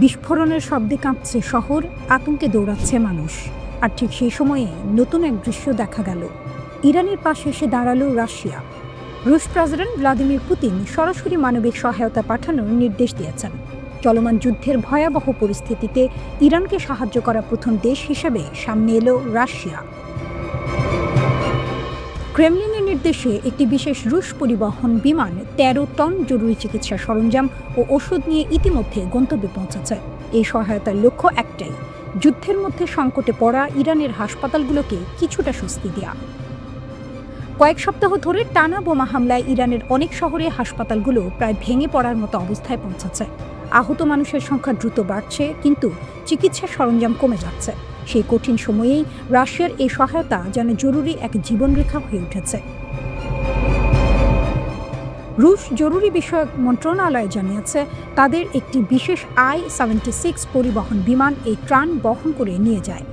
বিস্ফোরণের শব্দে কাঁপছে শহর, আতঙ্কে দৌড়াচ্ছে মানুষ। আর ঠিক সেই সময়ে নতুন এক দৃশ্য দেখা গেল। ইরানের পাশে এসে দাঁড়ালো রাশিয়া। রুশ প্রেসিডেন্ট ভ্লাদিমির পুতিন সরাসরি মানবিক সহায়তা পাঠানোর নির্দেশ দিয়েছেন। চলমান যুদ্ধের ভয়াবহ পরিস্থিতিতে ইরানকে সাহায্য করা প্রথম দেশ হিসেবে সামনে এলো রাশিয়া। ক্রেমলিনের নির্দেশে একটি বিশেষ রুশ পরিবহন বিমান ১৩ টন জরুরি চিকিৎসা সরঞ্জাম ও ওষুধ নিয়ে ইতিমধ্যে গন্তব্যে পৌঁছেছে। এই সহায়তার লক্ষ্য একটাই, যুদ্ধের মধ্যে সংকটে পড়া ইরানের হাসপাতালগুলোকে কিছুটা স্বস্তি দেওয়া। কয়েক সপ্তাহ ধরে টানা বোমা হামলায় ইরানের অনেক শহরে হাসপাতালগুলো প্রায় ভেঙে পড়ার মতো অবস্থায় পৌঁছেছে। আহত মানুষের সংখ্যা দ্রুত বাড়ছে, কিন্তু চিকিৎসা সরঞ্জাম কমে যাচ্ছে। সেই কঠিন সময়েই রাশিয়ার এই সহায়তা যেন জরুরি এক জীবনরেখা হয়ে উঠেছে। রুশ জরুরি বিষয়ক মন্ত্রণালয় জানিয়েছে, তাদের একটি বিশেষ I-76 পরিবহন বিমান এই ত্রাণ বহন করে নিয়ে যায়।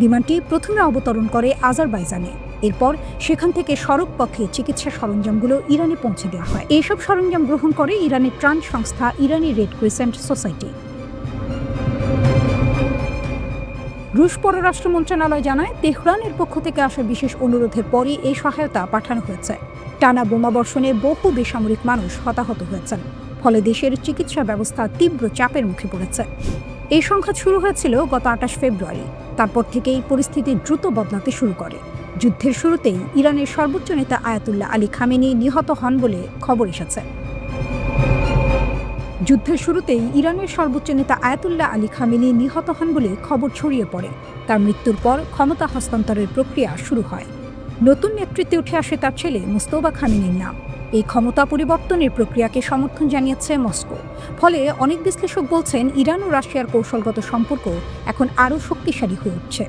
বিমানটি প্রথমে অবতরণ করে আজারবাইজানে, এরপর সেখান থেকে সড়ক পথে চিকিৎসা সরঞ্জামগুলো ইরানে পৌঁছে দেওয়া হয়। এইসব সরঞ্জাম গ্রহণ করে ইরানের ত্রাণ সংস্থা ইরানি রেড ক্রিসেন্ট সোসাইটি। রুশ পররাষ্ট্র মন্ত্রণালয় জানায়, তেহরানের পক্ষ থেকে আসা বিশেষ অনুরোধের পরই এই সহায়তা পাঠানো হয়েছে। টানা বোমাবর্ষণে বহু বেসামরিক মানুষ হতাহত হয়েছেন, ফলে দেশের চিকিৎসা ব্যবস্থা তীব্র চাপের মুখে পড়েছে। এই সংখ্যা শুরু হয়েছিল গত ২৮ ফেব্রুয়ারি। তারপর থেকেই পরিস্থিতি দ্রুত বদলাতে শুরু করে। যুদ্ধের শুরুতেই ইরানের সর্বোচ্চ নেতা আয়াতুল্লাহ আলী খামেনি নিহত হন বলে খবর এসেছে। খবর ছড়িয়ে পড়ে। তার মৃত্যুর পর ক্ষমতা হস্তান্তরের প্রক্রিয়া শুরু হয়। নতুন নেতৃত্বে উঠে আসে তার ছেলে মোস্তফা খামেনির নাম। এই ক্ষমতা পরিবর্তনের প্রক্রিয়াকে সমর্থন জানিয়েছে মস্কো। ফলে অনেক বিশ্লেষক বলছেন, ইরান ও রাশিয়ার কৌশলগত সম্পর্ক এখন আরও শক্তিশালী হয়ে উঠছে।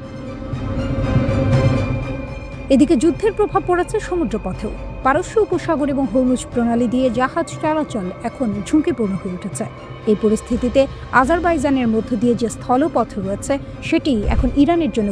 এদিকে যুদ্ধের প্রভাব পড়েছে সমুদ্রপথেও। পারস্য উপসাগর এবং হরমুজ প্রণালী দিয়ে জাহাজ চলাচল এখন ঝুঁকিপূর্ণ হয়ে উঠেছে। এই পরিস্থিতিতে আজারবাইজানের মধ্য দিয়ে যে স্থলপথ রয়েছে, সেটি এখন ইরানের জন্য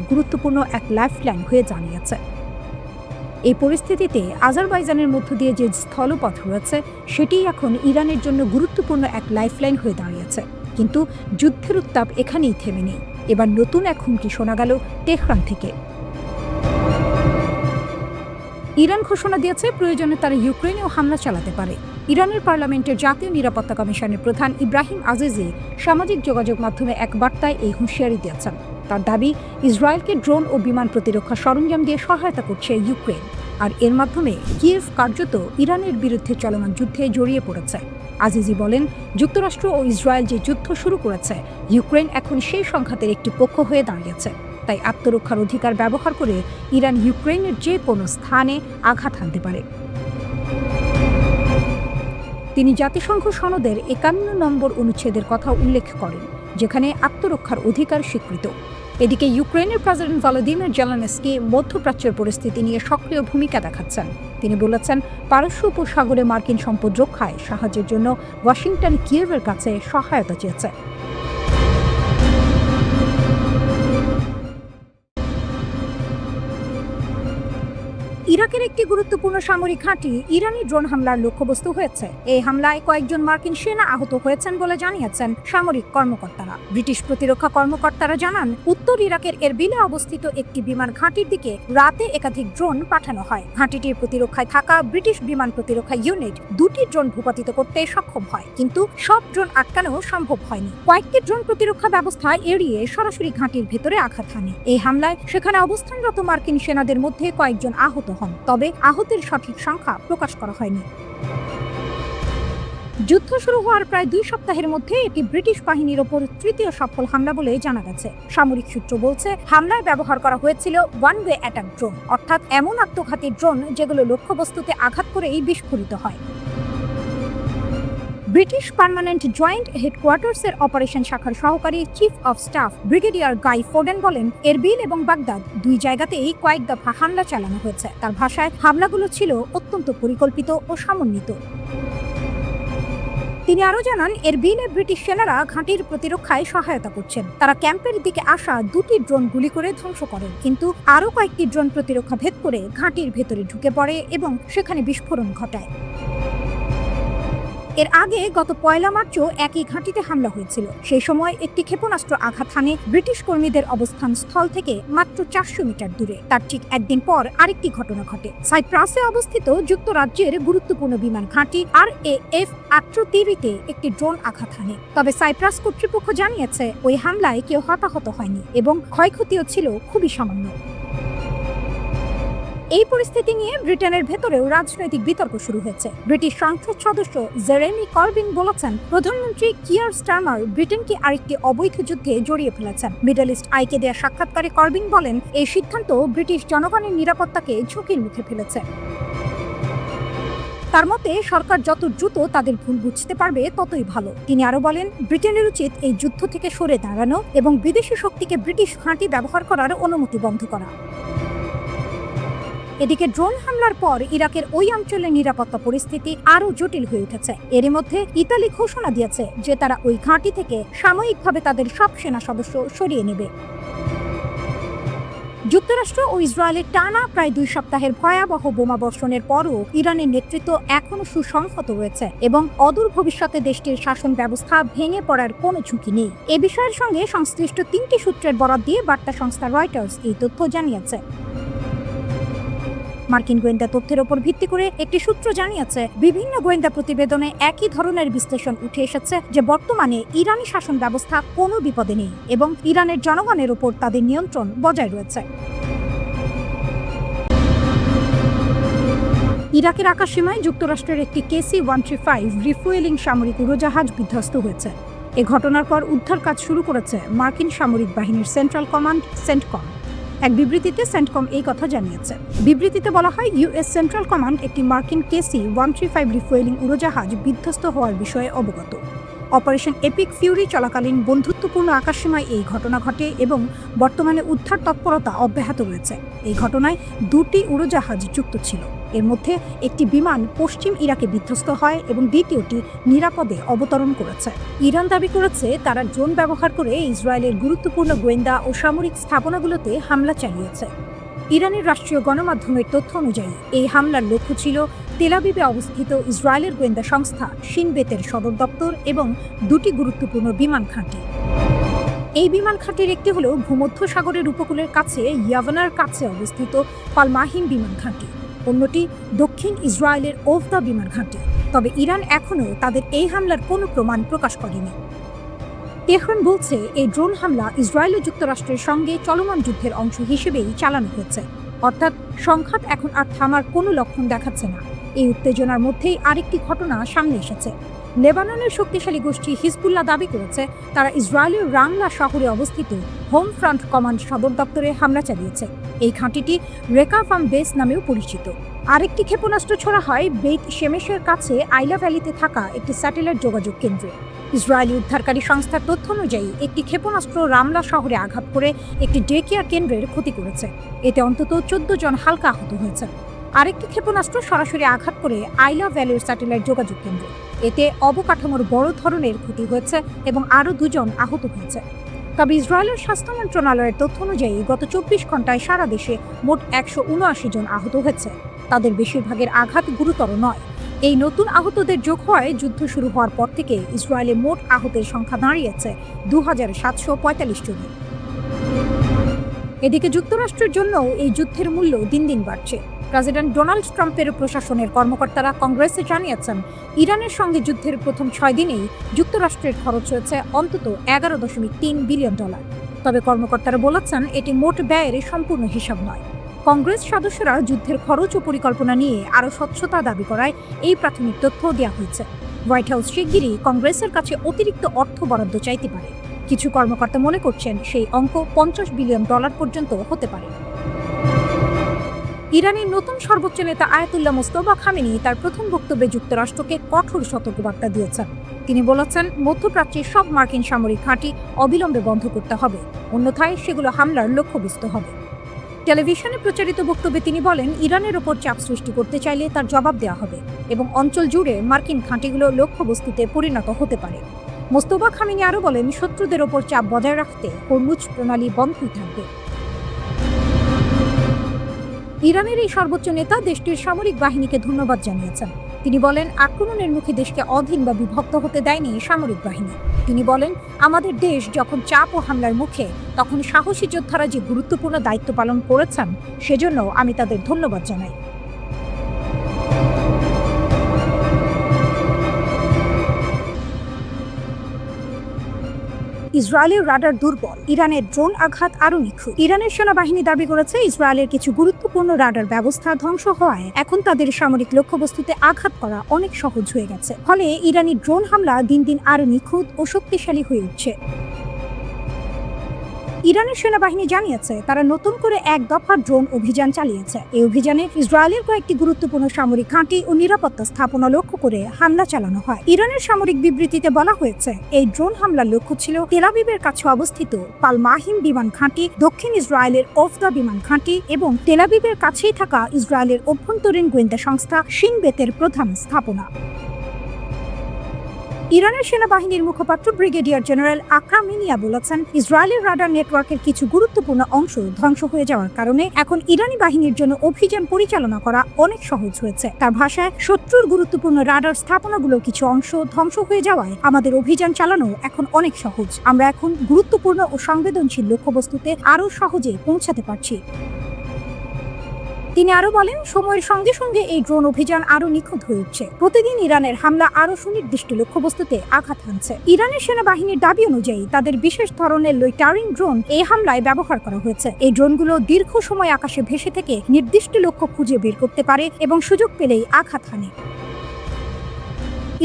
গুরুত্বপূর্ণ এক লাইফলাইন হয়ে দাঁড়িয়েছে। কিন্তু যুদ্ধের উত্তাপ এখানেই থেমে নেই। এবার নতুন এক হুমকি শোনা গেল তেহরান থেকে। ইরান ঘোষণা দিয়েছে, প্রয়োজনে তারা ইউক্রেনেও হামলা চালাতে পারে। ইরানের পার্লামেন্টের জাতীয় নিরাপত্তা কমিশনের প্রধান ইব্রাহিম আজিজি সামাজিক যোগাযোগ মাধ্যমে এক বার্তায় এই হুঁশিয়ারি দিয়েছেন। তার দাবি, ইসরায়েলকে ড্রোন ও বিমান প্রতিরক্ষা সরঞ্জাম দিয়ে সহায়তা করছে ইউক্রেন, আর এর মাধ্যমে কিয়েভ কার্যত ইরানের বিরুদ্ধে চলমান যুদ্ধে জড়িয়ে পড়েছে। আজিজি বলেন, যুক্তরাষ্ট্র ও ইসরায়েল যে যুদ্ধ শুরু করেছে, ইউক্রেন এখন সেই সংঘাতের একটি পক্ষ হয়ে দাঁড়িয়েছে। তাই আত্মরক্ষার অধিকার ব্যবহার করে ইরান ইউক্রেনের যে কোনো স্থানে আঘাত হানতে পারে। তিনি জাতিসংঘ সনদের ৫১ নম্বর অনুচ্ছেদের কথা উল্লেখ করেন, যেখানে আত্মরক্ষার অধিকার স্বীকৃত। এদিকে ইউক্রেনের প্রেসিডেন্ট ভলোদিমির জেলেনস্কি মধ্যপ্রাচ্যের পরিস্থিতি নিয়ে সক্রিয় ভূমিকা দেখাচ্ছেন। তিনি বলেছেন, পারস্য উপসাগরে মার্কিন সম্পদ রক্ষায় সাহায্যের জন্য ওয়াশিংটন কিয়েভের কাছে সহায়তা চেয়েছে। ইরাকের একটি গুরুত্বপূর্ণ সামরিক ঘাঁটি ইরানি ড্রোন হামলার লক্ষ্যবস্তু হয়েছে। এই হামলায় কয়েকজন মার্কিন সেনা আহত হয়েছেন বলে জানিয়েছেন সামরিক কর্মকর্তারা। ব্রিটিশ প্রতিরক্ষা কর্মকর্তারা জানান, উত্তর ইরাকের এরবিলে অবস্থিত একটি বিমান ঘাঁটির দিকে রাতে একাধিক ড্রোন পাঠানো হয়। ঘাঁটিটির প্রতিরক্ষায় থাকা ব্রিটিশ বিমান প্রতিরক্ষা ইউনিট ২টি ড্রোন ভূপাতিত করতে সক্ষম হয়, কিন্তু সব ড্রোন আটকানো সম্ভব হয়নি। কয়েকটি ড্রোন প্রতিরক্ষা ব্যবস্থা এড়িয়ে সরাসরি ঘাঁটির ভেতরে আঘাত হানে। এই হামলায় সেখানে অবস্থানরত মার্কিন সেনাদের মধ্যে কয়েকজন আহত হন, তবে আহতের সঠিক সংখ্যা প্রকাশ করা হয়নি। যুদ্ধ শুরু হওয়ার প্রায় ২ সপ্তাহের মধ্যে এটি ব্রিটিশ বাহিনীর ওপর তৃতীয় সফল হামলা বলে জানা গেছে। সামরিক সূত্র বলছে, হামলায় ব্যবহার করা হয়েছিল ওয়ান ওয়ে অ্যাটাক ড্রোন, অর্থাৎ এমন আত্মঘাতী ড্রোন যেগুলো লক্ষ্যবস্তুতে আঘাত করেই বিস্ফোরিত হয়। ব্রিটিশ পার্মানেন্ট জয়েন্ট হেডকোয়ার্টার্সের অপারেশন শাখার সহকারী chief of staff brigadier guy Foden বলেন, এরবিল এবং বাগদাদ ২ জায়গাতেই কয়েক দফা হামলা চালানো হয়েছে। তার ভাষায়, হামলাগুলো ছিল অত্যন্ত পরিকল্পিত ও সমন্বিত। তিনি আরও জানান, এরবিলে ব্রিটিশ সেনারা ঘাঁটির প্রতিরক্ষায় সহায়তা করছেন। তারা ক্যাম্পের দিকে আসা ২টি ড্রোন গুলি করে ধ্বংস করেন, কিন্তু আরও কয়েকটি ড্রোন প্রতিরক্ষা ভেদ করে ঘাঁটির ভেতরে ঢুকে পড়ে এবং সেখানে বিস্ফোরণ ঘটায়। এর আগে গত 1 মার্চও একই ঘাঁটিতে হামলা হয়েছিল। সেই সময় একটি ক্ষেপণাস্ত্র আঘাত হানে ব্রিটিশ কর্মীদের অবস্থান স্থল থেকে মাত্র 400 মিটার দূরে। তার ঠিক একদিন পর আরেকটি ঘটনা ঘটে। সাইপ্রাসে অবস্থিত যুক্তরাজ্যের গুরুত্বপূর্ণ বিমান ঘাঁটি RAF 38-তে একটি ড্রোন আঘাত হানে। তবে সাইপ্রাস কর্তৃপক্ষ জানিয়েছে ওই হামলায় কেউ হতাহত হয়নি এবং ক্ষয়ক্ষতিও ছিল খুবই সামান্য। এই পরিস্থিতি নিয়ে ব্রিটেনের ভেতরেও রাজনৈতিক বিতর্ক শুরু হয়েছে। ব্রিটিশ সংসদ সদস্য জেরেমি করবিন বলেছেন, প্রধানমন্ত্রী কিয়ার স্টারমার ব্রিটেনকে আরেকটি অবৈধ যুদ্ধে জড়িয়ে ফেলেছেন। মিডল ইস্ট আইকে দেয়া সাক্ষাৎকারে করবিন বলেন, এই সিদ্ধান্ত ব্রিটিশ জনগণের নিরাপত্তাকে ঝুঁকির মুখে ফেলেছে। তার মতে সরকার যত দ্রুত তাদের ভুল বুঝতে পারবে ততই ভালো। তিনি আরো বলেন, ব্রিটেনের উচিত এই যুদ্ধ থেকে সরে দাঁড়ানো এবং বিদেশি শক্তিকে ব্রিটিশ ঘাঁটি ব্যবহার করার অনুমতি বন্ধ করা। এদিকে ড্রোন হামলার পর ইরাকের ওই অঞ্চলের নিরাপত্তা পরিস্থিতি আরও জটিল হয়ে উঠেছে। এরই মধ্যে ইতালি ঘোষণা দিয়েছে যে তারা ওই ঘাঁটি থেকে সাময়িকভাবে তাদের সব সেনা সদস্য সরিয়ে নেবে। যুক্তরাষ্ট্র ও ইসরায়েলের টানা প্রায় 2 সপ্তাহের ভয়াবহ বোমাবর্ষণের পরও ইরানের নেতৃত্ব এখনো সুসংহত রয়েছে এবং অদূর ভবিষ্যতে দেশটির শাসন ব্যবস্থা ভেঙে পড়ার কোনো ঝুঁকি নেই। এ বিষয়ের সঙ্গে সংশ্লিষ্ট 3টি সূত্রের বরাত দিয়ে বার্তা সংস্থা রয়টার্স এই তথ্য জানিয়েছে। মার্কিন গোয়েন্দা তথ্যের উপর ভিত্তি করে একটি সূত্র জানিয়েছে, বিভিন্ন গোয়েন্দা প্রতিবেদনে একই ধরনের বিশ্লেষণ উঠে এসেছে যে বর্তমানে ইরানি শাসন ব্যবস্থা কোনো বিপদে নেই এবং ইরানের জনগণের উপর তাদের নিয়ন্ত্রণ বজায় রয়েছে। ইরাকের আকাশসীমায় যুক্তরাষ্ট্রের একটি KC-135 রিফুয়েলিং সামরিক উড়োজাহাজ বিধ্বস্ত হয়েছে। এ ঘটনার পর উদ্ধার কাজ শুরু করেছে মার্কিন সামরিক বাহিনীর সেন্ট্রাল কমান্ড সেন্টকম। এক বিবৃতিতে সেন্টকম এই কথা জানিয়েছে। বিবৃতিতে বলা হয়, ইউএস সেন্ট্রাল কমান্ড একটি মার্কিন KC-135 রিফুয়েলিং উড়োজাহাজ বিধ্বস্ত হওয়ার বিষয়ে অবগত। অপারেশন এপিক ফিউরি চলাকালীন বন্ধুত্বপূর্ণ আকাশসীমায় এই ঘটনা ঘটে এবং বর্তমানে উদ্ধার তৎপরতা অব্যাহত রয়েছে। এই ঘটনায় 2টি উড়োজাহাজ যুক্ত ছিল। এর মধ্যে একটি বিমান পশ্চিম ইরাকে বিধ্বস্ত হয় এবং দ্বিতীয়টি নিরাপদে অবতরণ করেছে। ইরান দাবি করেছে তারা ড্রোন ব্যবহার করে ইসরায়েলের গুরুত্বপূর্ণ গোয়েন্দা ও সামরিক স্থাপনাগুলোতে হামলা চালিয়েছে। ইরানের রাষ্ট্রীয় গণমাধ্যমের তথ্য অনুযায়ী এই হামলার লক্ষ্য ছিল তেল আবিবে অবস্থিত ইসরায়েলের গোয়েন্দা সংস্থা শিন বেতের সদর দপ্তর এবং 2টি গুরুত্বপূর্ণ বিমান ঘাঁটি। এই বিমান ঘাঁটির একটি হল ভূমধ্য সাগরের উপকূলের কাছে ইয়াভানার কাছে অবস্থিত পালমাহিম বিমান ঘাঁটি, অন্যটি দক্ষিণ ইসরায়েলের ওভদা বিমান ঘাঁটি। তবে ইরান এখনও তাদের এই হামলার কোনো প্রমাণ প্রকাশ করেনি। তেহরান বলছে এই ড্রোন হামলা ইসরায়েল ও যুক্তরাষ্ট্রের সঙ্গে চলমান যুদ্ধের অংশ হিসেবেই চালানো হয়েছে, অর্থাৎ সংঘাত এখন আর থামার কোনো লক্ষণ দেখাচ্ছে না। এই উত্তেজনার মধ্যেই আরেকটি ঘটনা সামনে এসেছে। লেবাননের শক্তিশালী গোষ্ঠী হিজবুল্লাহ দাবি করেছে তারা ইসরায়েলের রামলা শহরে অবস্থিত হোম ফ্রন্ট কমান্ড সদর দপ্তরে হামলা চালিয়েছে। এই ঘাঁটিটি রেকাফাম বেস নামেও পরিচিত। আরেকটি ক্ষেপণাস্ত্র ছোড়া হয় বেইত শেমেশের কাছে আইলা ভ্যালিতে থাকা একটি স্যাটেলাইট যোগাযোগ কেন্দ্রে। ইসরায়েলি উদ্ধারকারী সংস্থার তথ্য অনুযায়ী একটি ক্ষেপণাস্ত্র রামলা শহরে আঘাত করে একটি ডে কেয়ার কেন্দ্রের ক্ষতি করেছে। এতে অন্তত 14 জন হালকা আহত হয়েছে। আরেকটি ক্ষেপণাস্ত্র সরাসরি আঘাত করে আইলা ভ্যালির স্যাটেলাইট যোগাযোগ কেন্দ্র। এতে অবকাঠামোর বড় ধরনের ক্ষতি হয়েছে এবং আরও 2 জন আহত হয়েছে। তবে ইসরায়েলের স্বাস্থ্য মন্ত্রণালয়ের তথ্য অনুযায়ী গত 24 ঘন্টায় সারা দেশে মোট 179 জন আহত হয়েছে। তাদের বেশিরভাগের আঘাত গুরুতর নয়। এই নতুন আহতদের যোগ হওয়ায় যুদ্ধ শুরু হওয়ার পর থেকে ইসরায়েলে মোট আহতের সংখ্যা দাঁড়িয়েছে 2745 জনে। এদিকে যুক্তরাষ্ট্রের জন্য এই যুদ্ধের মূল্য দিন দিন বাড়ছে। প্রেসিডেন্ট ডোনাল্ড ট্রাম্পের প্রশাসনের কর্মকর্তারা কংগ্রেসে জানিয়েছেন, ইরানের সঙ্গে যুদ্ধের প্রথম 6 দিনেই যুক্তরাষ্ট্রের খরচ হয়েছে অন্তত $11.3 বিলিয়ন। তবে কর্মকর্তারা বলেছেন এটি মোট ব্যয়ের সম্পূর্ণ হিসাব নয়। কংগ্রেস সদস্যরা যুদ্ধের খরচ ও পরিকল্পনা নিয়ে আরও স্বচ্ছতা দাবি করায় এই প্রাথমিক তথ্য দেওয়া হয়েছে। হোয়াইট হাউস শিগগিরই কংগ্রেসের কাছে অতিরিক্ত অর্থ বরাদ্দ চাইতে পারে। কিছু কর্মকর্তা মনে করছেন সেই অঙ্ক $50 বিলিয়ন পর্যন্ত হতে পারে। ইরানের নতুন সর্বোচ্চ নেতা আয়াতুল্লাহ মোস্তফা খামেনি তার প্রথম বক্তব্যে যুক্তরাষ্ট্রকে কঠোর সতর্কবার্তা দিয়েছেন। তিনি বলেছেন, মধ্যপ্রাচ্যের সব মার্কিন সামরিক ঘাঁটি অবিলম্বে বন্ধ করতে হবে, অন্যথায় সেগুলো হামলার লক্ষ্যবস্তু হবে। টেলিভিশনে প্রচারিত বক্তব্যে তিনি বলেন, ইরানের ওপর চাপ সৃষ্টি করতে চাইলে তার জবাব দেওয়া হবে এবং অঞ্চল জুড়ে মার্কিন ঘাঁটিগুলো লক্ষ্যবস্তুতে পরিণত হতে পারে। মোস্তফা খামেনি আরও বলেন, শত্রুদের ওপর চাপ বজায় রাখতে হরমুজ প্রণালী বন্ধই থাকবে। ইরানের এই সর্বোচ্চ নেতা দেশটির সামরিক বাহিনীকে ধন্যবাদ জানিয়েছেন। তিনি বলেন, আক্রমণের মুখে দেশকে অধীন বা বিভক্ত হতে দেয়নি সামরিক বাহিনী। তিনি বলেন, আমাদের দেশ যখন চাপ ও হামলার মুখে, তখন সাহসী যোদ্ধারা যে গুরুত্বপূর্ণ দায়িত্ব পালন করেছেন, সেজন্য আমি তাদের ধন্যবাদ জানাই। ইসরায়েলের রাডার দুর্বল, ইরানের ড্রোন আঘাত আরো নিখুঁত। ইরানের সেনাবাহিনী দাবি করেছে ইসরায়েলের কিছু গুরুত্বপূর্ণ রাডার ব্যবস্থা ধ্বংস হওয়ায় এখন তাদের সামরিক লক্ষ্যবস্তুতে আঘাত করা অনেক সহজ হয়ে গেছে। ফলে ইরানি ড্রোন হামলা দিন দিন আরো নিখুঁত ও শক্তিশালী হয়ে উঠছে। ইরানের সেনাবাহিনী জানিয়েছে তারা নতুন করে এক দফা ড্রোন অভিযান চালিয়েছে। এই অভিযানে ইসরায়েলের কয়েকটি গুরুত্বপূর্ণ সামরিক ঘাঁটি ও নিরাপত্তা স্থাপনা লক্ষ্য করে হামলা চালানো হয়। ইরানের সামরিক বিবৃতিতে বলা হয়েছে, এই ড্রোন হামলার লক্ষ্য ছিল তেল আবিবের কাছে অবস্থিত পালমাহিম বিমান ঘাঁটি, দক্ষিণ ইসরায়েলের ওফদা বিমান ঘাঁটি এবং তেল আবিবের কাছেই থাকা ইসরায়েলের অভ্যন্তরীণ গোয়েন্দা সংস্থা শিন বেতের প্রধান স্থাপনা। ইরানের সেনাবাহিনীর মুখপাত্র ব্রিগেডিয়ার জেনারেল আকরাম মিনিয়া বলেছেন, ইসরায়েলের রাডার নেটওয়ার্কের কিছু গুরুত্বপূর্ণ অংশ ধ্বংস হয়ে যাওয়ার কারণে এখন ইরানি বাহিনীর জন্য অভিযান পরিচালনা করা অনেক সহজ হয়েছে। তার ভাষায়, শত্রুর গুরুত্বপূর্ণ রাডার স্থাপনাগুলোর কিছু অংশ ধ্বংস হয়ে যাওয়ায় আমাদের অভিযান চালানো এখন অনেক সহজ। আমরা এখন গুরুত্বপূর্ণ ও সংবেদনশীল লক্ষ্যবস্তুতে আরও সহজে পৌঁছাতে পারছি। তিনি আরো বলেন, সময়ের সঙ্গে সঙ্গে এই ড্রোন অভিযান আরো নিখুঁত হয়ে উঠছে। প্রতিদিন ইরানের হামলা আরো সুনির্দিষ্ট লক্ষ্যবস্তুতে আঘাত হানছে। ইরানের সেনাবাহিনীর দাবি অনুযায়ী তাদের বিশেষ ধরনের লোইটারিং ড্রোন এই হামলায় ব্যবহার করা হয়েছে। এই ড্রোনগুলো দীর্ঘ সময় আকাশে ভেসে থেকে নির্দিষ্ট লক্ষ্য খুঁজে বের করতে পারে এবং সুযোগ পেলেই আঘাত হানে।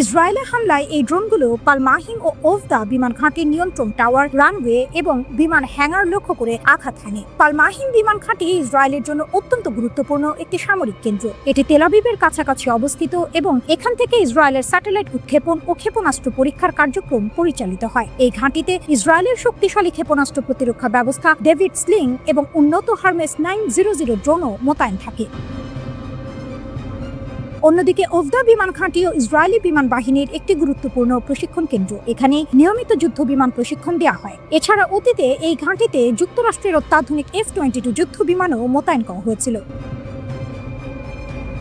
ইসরায়েলের হামলায় এই ড্রোনগুলো পালমাহিম ও ওফদা বিমান ঘাঁটির নিয়ন্ত্রণ টাওয়ার, রানওয়ে এবং বিমান হ্যাঙ্গার লক্ষ্য করে আঘাত হানে। পালমাহিম বিমান ঘাঁটি ইসরায়েলের জন্য অত্যন্ত গুরুত্বপূর্ণ একটি সামরিক কেন্দ্র। এটি তেল আবিবের কাছাকাছি অবস্থিত এবং এখান থেকে ইসরায়েলের স্যাটেলাইট উৎক্ষেপণ ও ক্ষেপণাস্ত্র পরীক্ষার কার্যক্রম পরিচালিত হয়। এই ঘাঁটিতে ইসরায়েলের শক্তিশালী ক্ষেপণাস্ত্র প্রতিরক্ষা ব্যবস্থা ডেভিড স্লিং এবং উন্নত হারমেস 900 ড্রোনও মোতায়েন থাকে। অন্যদিকে ওফদা বিমান ঘাঁটিও ইসরায়েলি বিমান বাহিনীর একটি গুরুত্বপূর্ণ প্রশিক্ষণ কেন্দ্র। এখানে নিয়মিত যুদ্ধ বিমান প্রশিক্ষণ দেওয়া হয়। এছাড়া অতীতে এই ঘাঁটিতে যুক্তরাষ্ট্রের অত্যাধুনিক F-22 যুদ্ধ বিমানও মোতায়েন করা হয়েছিল।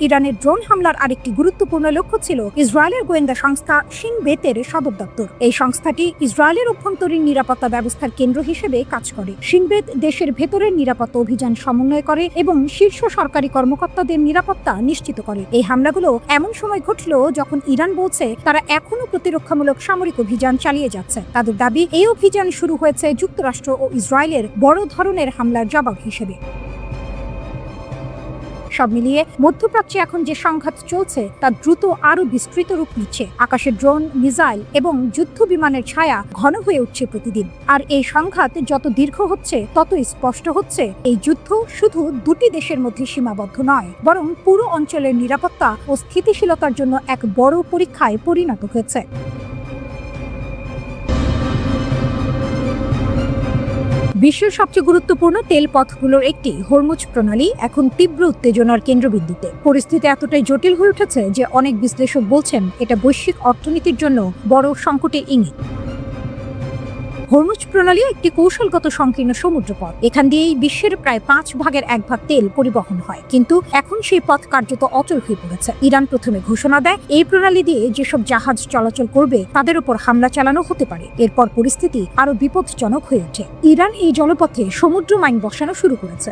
ইরানের ড্রোন হামলার আরেকটি গুরুত্বপূর্ণ লক্ষ্য ছিল ইসরায়েলের গোয়েন্দা সংস্থা শিন বেতের সদর দপ্তর। এই সংস্থাটি ইসরায়েলের অভ্যন্তরীণ নিরাপত্তা ব্যবস্থার কেন্দ্র হিসেবে কাজ করে। শিন বেত দেশের ভেতরের নিরাপত্তা অভিযান সমন্বয় করে এবং শীর্ষ সরকারি কর্মকর্তাদের নিরাপত্তা নিশ্চিত করে। এই হামলাগুলো এমন সময় ঘটল যখন ইরান বলছে তারা এখনো প্রতিরক্ষামূলক সামরিক অভিযান চালিয়ে যাচ্ছে। তাদের দাবি, এই অভিযান শুরু হয়েছে যুক্তরাষ্ট্র ও ইসরায়েলের বড় ধরনের হামলার জবাব হিসেবে। সব মিলিয়ে মধ্যপ্রাচ্যে এখন যে সংঘাত চলছে তা দ্রুত আরো বিস্তৃত রূপ নিচ্ছে। আকাশে ড্রোন, মিসাইল এবং যুদ্ধ বিমানের ছায়া ঘন হয়ে উঠছে প্রতিদিন। আর এই সংঘাত যত দীর্ঘ হচ্ছে ততই স্পষ্ট হচ্ছে এই যুদ্ধ শুধু দুটি দেশের মধ্যে সীমাবদ্ধ নয়, বরং পুরো অঞ্চলের নিরাপত্তা ও স্থিতিশীলতার জন্য এক বড় পরীক্ষায় পরিণত হয়েছে। বিশ্বের সবচেয়ে গুরুত্বপূর্ণ তেল পথগুলোর একটি হরমুজ প্রণালী এখন তীব্র উত্তেজনার কেন্দ্রবিন্দুতে। পরিস্থিতি এতটাই জটিল হয়ে উঠেছে যে অনেক বিশ্লেষক বলছেন এটা বৈশ্বিক অর্থনীতির জন্য বড় সংকটের ইঙ্গিত। হরমুজ প্রণালী একটি কৌশলগত সংকীর্ণ সমুদ্রপথ। এখান দিয়েই বিশ্বের প্রায় 1/5 তেল পরিবহন হয়, কিন্তু এখন সেই পথ কার্যত অচল হয়ে পড়েছে। ইরান প্রথমে ঘোষণা দেয় এই প্রণালী দিয়ে যেসব জাহাজ চলাচল করবে তাদের উপর হামলা চালানো হতে পারে। এরপর পরিস্থিতি আরো বিপজ্জনক হয়ে ওঠে। ইরান এই জলপথে সমুদ্র মাইন বসানো শুরু করেছে।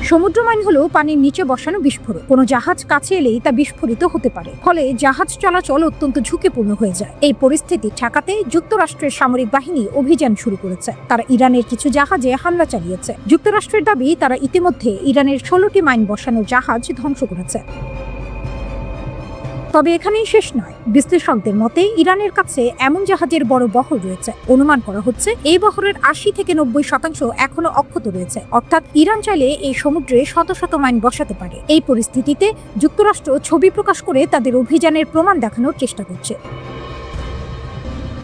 সমুদ্র মাইন হলো পানির নিচে বসানো বিস্ফোরক। কোনো জাহাজ কাছে এলেই তা বিস্ফোরিত হতে পারে, ফলে জাহাজ চলাচল অত্যন্ত ঝুঁকিপূর্ণ হয়ে যায়। এই পরিস্থিতি ঠেকাতে যুক্তরাষ্ট্রের সামরিক বাহিনী অভিযান শুরু করেছে। তারা ইরানের কিছু জাহাজে হামলা চালিয়েছে। যুক্তরাষ্ট্রের দাবি, তারা ইতিমধ্যে ইরানের 16টি মাইন বসানো জাহাজ ধ্বংস করেছে। তবে এখানেই শেষ নয়। বিশ্লেষকদের মতে ইরানের কাছে এমন জাহাজের বড় বহর রয়েছে। অনুমান করা হচ্ছে এই বহরের 80 থেকে 90% এখনো অক্ষত রয়েছে। অর্থাৎ ইরান চাইলে এই সমুদ্রে শত শত মাইন বসাতে পারে। এই পরিস্থিতিতে যুক্তরাষ্ট্র ছবি প্রকাশ করে তাদের অভিযানের প্রমাণ দেখানোর চেষ্টা করছে।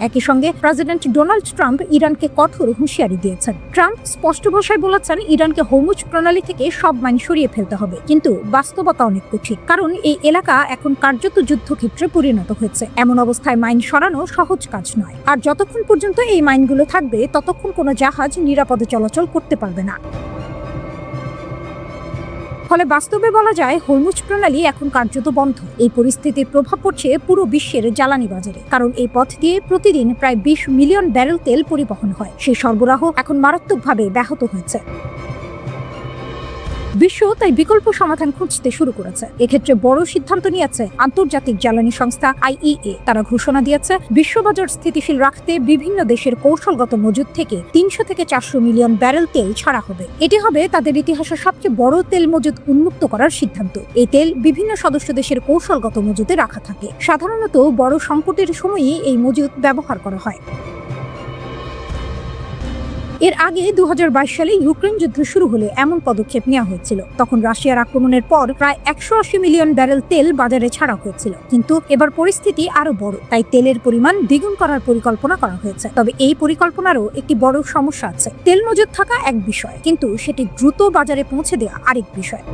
একই সঙ্গে প্রেসিডেন্ট ডোনাল্ড ট্রাম্প ইরানকে কঠোর হুঁশিয়ারি দিয়েছেন। ট্রাম্প স্পষ্ট ভাষায় বলেছেন, ইরানকে হরমুজ প্রণালী থেকে সব মাইন সরিয়ে ফেলতে হবে। কিন্তু বাস্তবতা অনেক কঠিন, কারণ এই এলাকা এখন কার্যত যুদ্ধক্ষেত্রে পরিণত হয়েছে। এমন অবস্থায় মাইন সরানো সহজ কাজ নয়। আর যতক্ষণ পর্যন্ত এই মাইনগুলো থাকবে ততক্ষণ কোনো জাহাজ নিরাপদে চলাচল করতে পারবে না। ফলে বাস্তবে বলা যায় হরমুজ প্রণালী এখন কার্যত বন্ধ। এই পরিস্থিতির প্রভাব পড়ছে পুরো বিশ্বের জ্বালানি বাজারে, কারণ এই পথ দিয়ে প্রতিদিন প্রায় 20 মিলিয়ন ব্যারেল তেল পরিবহন হয়। সেই সরবরাহ এখন মারাত্মকভাবে ব্যাহত হয়েছে। বিশ্ব তাই বিকল্প সমাধান খুঁজতে শুরু করেছে। এক্ষেত্রে বড় সিদ্ধান্ত নিয়েছে আন্তর্জাতিক জ্বালানি সংস্থা IEA। তারা ঘোষণা দিয়েছে বিশ্ববাজার স্থিতিশীল রাখতে বিভিন্ন দেশের কৌশলগত মজুদ থেকে 300 থেকে 400 মিলিয়ন ব্যারেল তেল ছাড়া হবে। এটি হবে তাদের ইতিহাসের সবচেয়ে বড় তেল মজুদ উন্মুক্ত করার সিদ্ধান্ত। এই তেল বিভিন্ন সদস্য দেশের কৌশলগত মজুদে রাখা থাকে। সাধারণত বড় সংকটের সময়ই এই মজুদ ব্যবহার করা হয়। এর আগে 2022 সালে ইউক্রেন যুদ্ধ শুরু হলে এমন পদক্ষেপ নেওয়া হয়েছিল। তখন রাশিয়ার আক্রমণের পর প্রায় 180 মিলিয়ন ব্যারেল তেল বাজারে ছাড়া হয়েছিল। কিন্তু এবার পরিস্থিতি আরো বড়, তাই তেলের পরিমাণ দ্বিগুণ করার পরিকল্পনা করা হয়েছে। তবে এই পরিকল্পনারও একটি বড় সমস্যা আছে। তেল মজুদ থাকা এক বিষয়, কিন্তু সেটি দ্রুত বাজারে পৌঁছে দেওয়া আরেক বিষয়।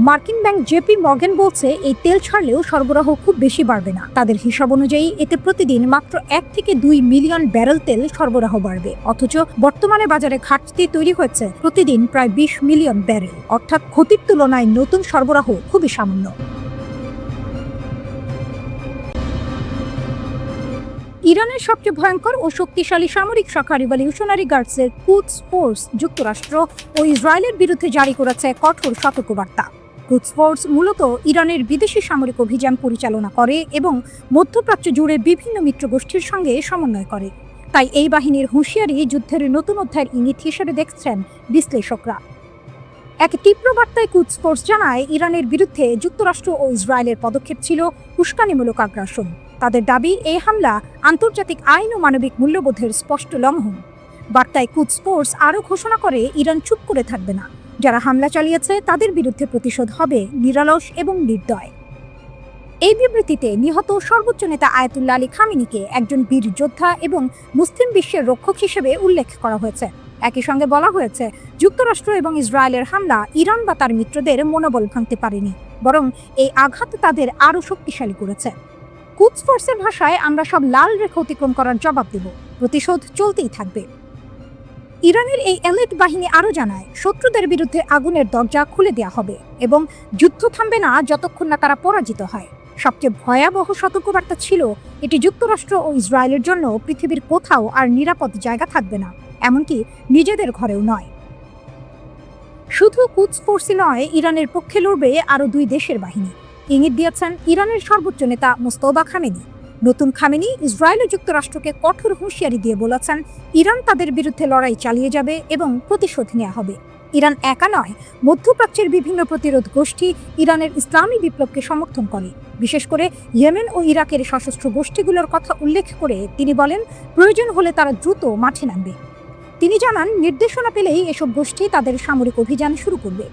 মার্কিন ব্যাংক জেপি মর্গান বলছে এই তেল ছাড়লেও সরবরাহ খুব বেশি বাড়বে না। তাদের হিসাব অনুযায়ী এতে প্রতিদিন মাত্র 1 থেকে 2 মিলিয়ন ব্যারেল তেল সরবরাহ বাড়বে। অথচ বর্তমানে বাজারে ঘাটতি তৈরি হয়েছে প্রতিদিন প্রায় 20 মিলিয়ন ব্যারেল। অর্থাৎ ক্ষতির তুলনায় নতুন সরবরাহ খুবই সামান্য। ইরানের সবচেয়ে ভয়ঙ্কর ও শক্তিশালী সামরিক শাখা রিভলিউশনারি গার্ডসের কুদস ফোর্স যুক্তরাষ্ট্র ও ইসরায়েলের বিরুদ্ধে জারি করেছে কঠোর সতর্কবার্তা। কুদস ফোর্স মূলত ইরানের বিদেশি সামরিক অভিযান পরিচালনা করে এবং মধ্যপ্রাচ্য জুড়ে বিভিন্ন মিত্র গোষ্ঠীর সঙ্গে সমন্বয় করে। তাই এই বাহিনীর হুঁশিয়ারি যুদ্ধের নতুন অধ্যায়ের ইঙ্গিত হিসেবে দেখছেন বিশ্লেষকরা। এক তীব্র বার্তায় কুদস ফোর্স জানায়, ইরানের বিরুদ্ধে যুক্তরাষ্ট্র ও ইসরায়েলের পদক্ষেপ ছিল উস্কানিমূলক আগ্রাসন। তাদের দাবি, এই হামলা আন্তর্জাতিক আইন ও মানবিক মূল্যবোধের স্পষ্ট লঙ্ঘন। বার্তায় কুদস ফোর্স আরও ঘোষণা করে, ইরান চুপ করে থাকবে না। যারা হামলা চালিয়েছে তাদের বিরুদ্ধে প্রতিশোধ হবে নিরলস এবং নির্দয়। এই বিবৃতিতে নিহত সর্বোচ্চ নেতা আয়াতুল্লাহ আলী খামেনিকে একজন বীর যোদ্ধা এবং মুসলিম বিশ্বের রক্ষক হিসেবে উল্লেখ করা হয়েছে। একই সঙ্গে বলা হয়েছে, যুক্তরাষ্ট্র এবং ইসরায়েলের হামলা ইরান বা তার মিত্রদের মনোবল ভাঙতে পারেনি, বরং এই আঘাত তাদের আরও শক্তিশালী করেছে। কুদস ফোর্সের ভাষায়, আমরা সব লাল রেখা অতিক্রম করার জবাব দেব, প্রতিশোধ চলতেই থাকবে। ইরানের এই এলিট বাহিনী আরও জানায়, শত্রুদের বিরুদ্ধে আগুনের দরজা খুলে দেওয়া হবে এবং যুদ্ধ থামবে না যতক্ষণ না তারা পরাজিত হয়। সবচেয়ে ভয়াবহ সতর্কবার্তা ছিল, এটি যুক্তরাষ্ট্র ও ইসরায়েলের জন্য পৃথিবীর কোথাও আর নিরাপদ জায়গা থাকবে না, এমনকি নিজেদের ঘরেও নয়। শুধু কুদস ফোর্সই নয়, ইরানের পক্ষে লড়বে আরও 2 দেশের বাহিনী। ইঙ্গিত দিয়েছেন ইরানের সর্বোচ্চ নেতা মোস্তফা খামেনি। নতুন খামেনি ইসরায়েল ও যুক্তরাষ্ট্রকে কঠোর হুঁশিয়ারি দিয়ে বলেছেন, ইরান তাদের বিরুদ্ধে লড়াই চালিয়ে যাবে এবং প্রতিশোধ নেওয়া হবে। ইরান একা নয়, মধ্যপ্রাচ্যের বিভিন্ন প্রতিরোধ গোষ্ঠী ইরানের ইসলামী বিপ্লবকে সমর্থন করে। বিশেষ করে ইয়েমেন ও ইরাকের সশস্ত্র গোষ্ঠীগুলোর কথা উল্লেখ করে তিনি বলেন, প্রয়োজন হলে তারা দ্রুত মাঠে নামবে। তিনি জানান, নির্দেশনা পেলেই এসব গোষ্ঠী তাদের সামরিক অভিযান শুরু করবে।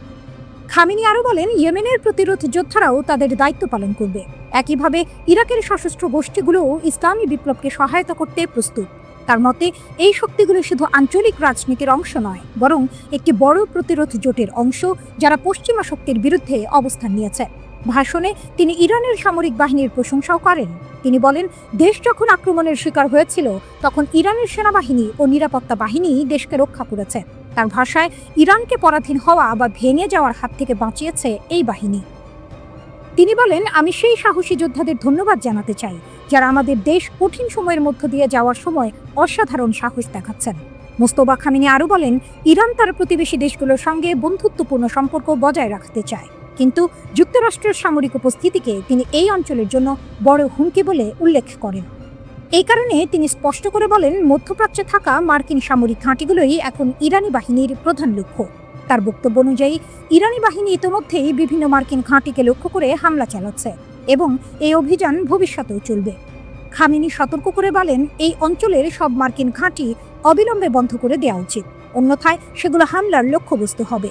খামেনি আরও বলেন, ইয়েমেনের প্রতিরোধ যোদ্ধারাও তাদের দায়িত্ব পালন করবে। একইভাবে ইরাকের সশস্ত্র গোষ্ঠীগুলোও ইসলামী বিপ্লবকে সহায়তা করতে প্রস্তুত। তার মতে, এই শক্তিগুলো শুধু আঞ্চলিক রাজনীতির অংশ নয়, বরং একটি বড় প্রতিরোধ জোটের অংশ, যারা পশ্চিমা শক্তির বিরুদ্ধে অবস্থান নিয়েছে। ভাষণে তিনি ইরানের সামরিক বাহিনীর প্রশংসাও করেন। তিনি বলেন, দেশ যখন আক্রমণের শিকার হয়েছিল, তখন ইরানের সেনাবাহিনী ও নিরাপত্তা বাহিনী দেশকে রক্ষা করেছে। তার ভাষায়, ইরানকে পরাধীন হওয়া বা ভেঙে যাওয়ার হাত থেকে বাঁচিয়েছে এই বাহিনী। তিনি বলেন, আমি সেই সাহসী যোদ্ধাদের ধন্যবাদ জানাতে চাই, যারা আমাদের দেশ কঠিন সময়ের মধ্য দিয়ে যাওয়ার সময় অসাধারণ সাহস দেখাচ্ছেন। মোস্তফা খামেনি আরও বলেন, ইরান তার প্রতিবেশী দেশগুলোর সঙ্গে বন্ধুত্বপূর্ণ সম্পর্ক বজায় রাখতে চায়, কিন্তু যুক্তরাষ্ট্রের সামরিক উপস্থিতিকে তিনি এই অঞ্চলের জন্য বড় হুমকি বলে উল্লেখ করেন। এই কারণে তিনি স্পষ্ট করে বলেন, মধ্যপ্রাচ্যে থাকা মার্কিন সামরিক ঘাঁটিগুলোই এখন ইরানি বাহিনীর প্রধান লক্ষ্য। তার বক্তব্য অনুযায়ী, ইরানি বাহিনী ইতোমধ্যেই বিভিন্ন মার্কিন ঘাঁটিকে লক্ষ্য করে হামলা চালাচ্ছে এবং এই অভিযান ভবিষ্যতেও চলবে। খামেনি সতর্ক করে বলেন, এই অঞ্চলের সব মার্কিন ঘাঁটি অবিলম্বে বন্ধ করে দেওয়া উচিত, অন্যথায় সেগুলো হামলার লক্ষ্যবস্তু হবে।